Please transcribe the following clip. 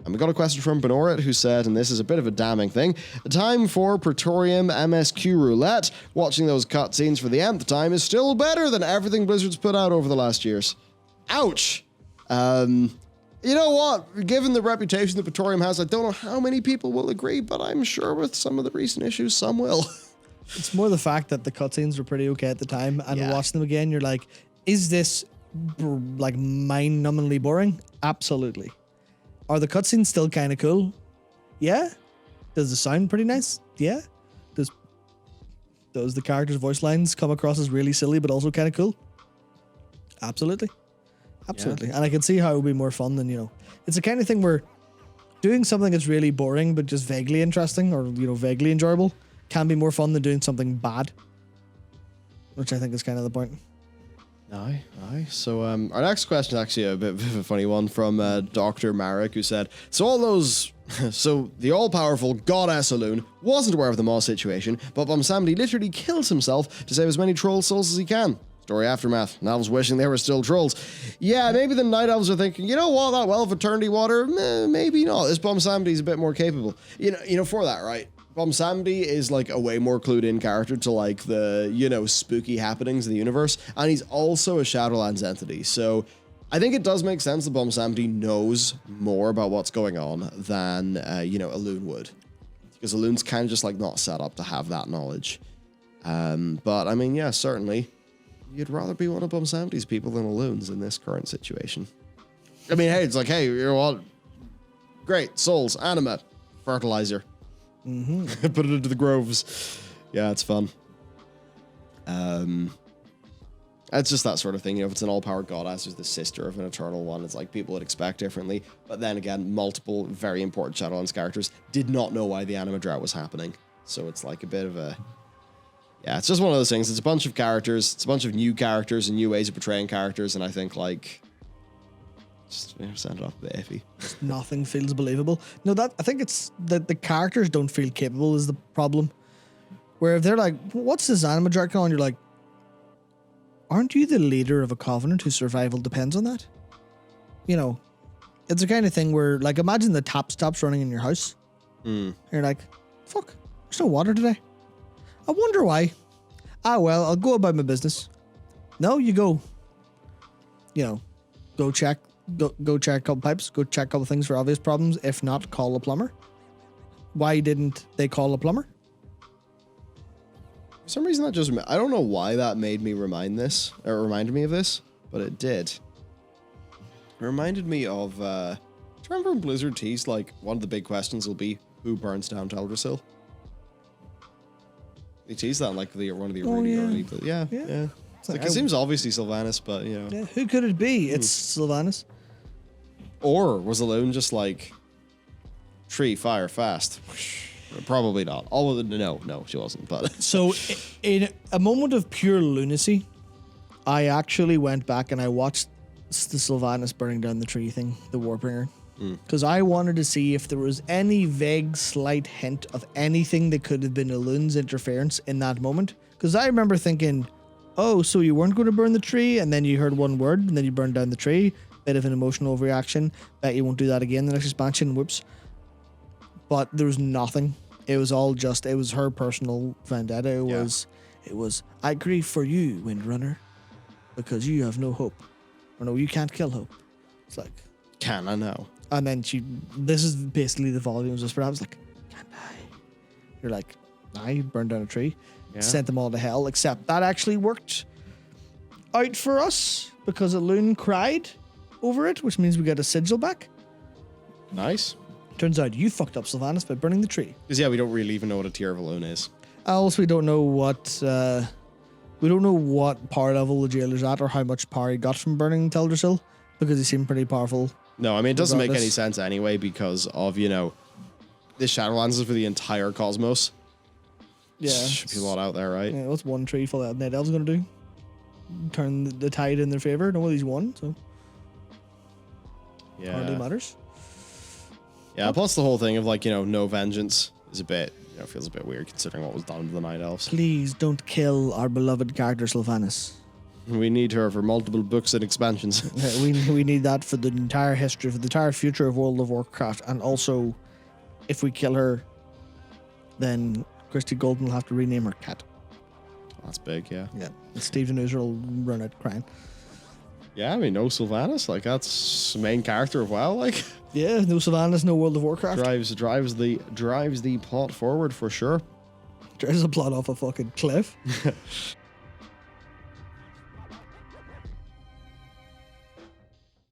And we got a question from Benorit who said, and this is a bit of a damning thing, time for Praetorium MSQ roulette. Watching those cutscenes for the nth time is still better than everything Blizzard's put out over the last years. Ouch. You know what? Given the reputation that Praetorium has, I don't know how many people will agree, but I'm sure with some of the recent issues, some will. It's more the fact that the cutscenes were pretty okay at the time, and watching them again, you're like, is this like mind-numbingly boring? Absolutely. Are the cutscenes still kind of cool? Yeah. Does the sound pretty nice? Yeah. Does the characters' voice lines come across as really silly but also kind of cool? Absolutely. Absolutely. Yeah. And I can see how it would be more fun than, it's the kind of thing where doing something that's really boring but just vaguely interesting or, vaguely enjoyable can be more fun than doing something bad, which I think is kind of the point. Aye. So our next question is actually a bit of a funny one from Dr. Marek, who said, so the all-powerful goddess Elune wasn't aware of the Moss situation, but Bwonsamdi literally kills himself to save as many troll souls as he can. Story aftermath. Night Elves wishing they were still trolls. Yeah, maybe the Night Elves are thinking, you know what, that well of eternity water, maybe not. This Bwonsamdi's a bit more capable. For that, right? Bwonsamdi is like a way more clued in character to like the, spooky happenings in the universe. And he's also a Shadowlands entity. So I think it does make sense that Bwonsamdi knows more about what's going on than, Elune would. Because Elune's kind of just like not set up to have that knowledge. But I mean, yeah, certainly you'd rather be one of Bwonsamdi's people than Elune's in this current situation. I mean, hey, it's like, hey, you know what? Great, souls, anima, fertilizer. Mm-hmm. Put it into the groves. Yeah, it's fun. It's just that sort of thing. If it's an all-powered goddess who's the sister of an eternal one, it's like people would expect differently. But then again, multiple very important Shadowlands characters did not know why the anima drought was happening. So it's like a bit of a... Yeah, it's just one of those things. It's a bunch of characters. It's a bunch of new characters and new ways of portraying characters. And I think, just send it off a bit iffy. Nothing feels believable. No, I think it's that the characters don't feel capable is the problem. Where if they're like, what's this anima drought on? You're like, aren't you the leader of a covenant whose survival depends on that? It's the kind of thing where, like, imagine the tap stops running in your house. You're like, fuck, there's no water today. I wonder why. Well, I'll go about my business. No, you go. Go check a couple pipes, go check a couple things for obvious problems. If not, call a plumber. Why didn't they call a plumber? For some reason I don't know why that made me reminded me of this, but it did. It reminded me of, do you remember when Blizzard teased, like, one of the big questions will be, who burns down Teldrassil? They teased that in, like, one of the early... Yeah. It's like, it seems obviously Sylvanas, but, Yeah, who could it be? It's Sylvanas. Or was Elune just like, tree, fire, fast? Probably not. No, she wasn't. But so, in a moment of pure lunacy, I actually went back and I watched the Sylvanas burning down the tree thing, the Warbringer. Because I wanted to see if there was any vague, slight hint of anything that could have been Elune's interference in that moment. Because I remember thinking, oh, so you weren't going to burn the tree, and then you heard one word, and then you burned down the tree. Bit of an emotional overreaction. Bet you won't do that again the next expansion. Whoops. But there was nothing. It was all just, it was her personal vendetta. It was, I grieve for you, Windrunner, because you have no hope. Or no, you can't kill hope. It's like, can I know? And then this is basically the volumes whisper. I was like, can't I? You're like, I burned down a tree. Yeah. Sent them all to hell, except that actually worked out for us because Elune cried over it, which means we got a sigil back. Nice. Turns out you fucked up Sylvanas by burning the tree. Because we don't really even know what a tier of Elune is. Also, we don't know what power level the jailer's at or how much power he got from burning Teldrassil, because he seemed pretty powerful. No, I mean, it doesn't make any sense anyway because of, the Shadowlands is for the entire cosmos. Yeah. Should be a lot out there, right? Yeah, what's one tree full of Night Elves going to do? Turn the tide in their favor? Nobody's won, so. Yeah. Hardly matters. Yeah, plus the whole thing of, no vengeance is a bit, feels a bit weird considering what was done to the Night Elves. Please don't kill our beloved character Sylvanas. We need her for multiple books and expansions. We need that for the entire history, for the entire future of World of Warcraft, and also, if we kill her, then Christy Golden will have to rename her cat. That's big, yeah. Yeah, and Stephen Oozer will run it crying. Yeah, I mean, no Sylvanas, like that's the main character of WoW, like Yeah, no Sylvanas, no World of Warcraft. drives the plot forward for sure. Drives the plot off a fucking cliff.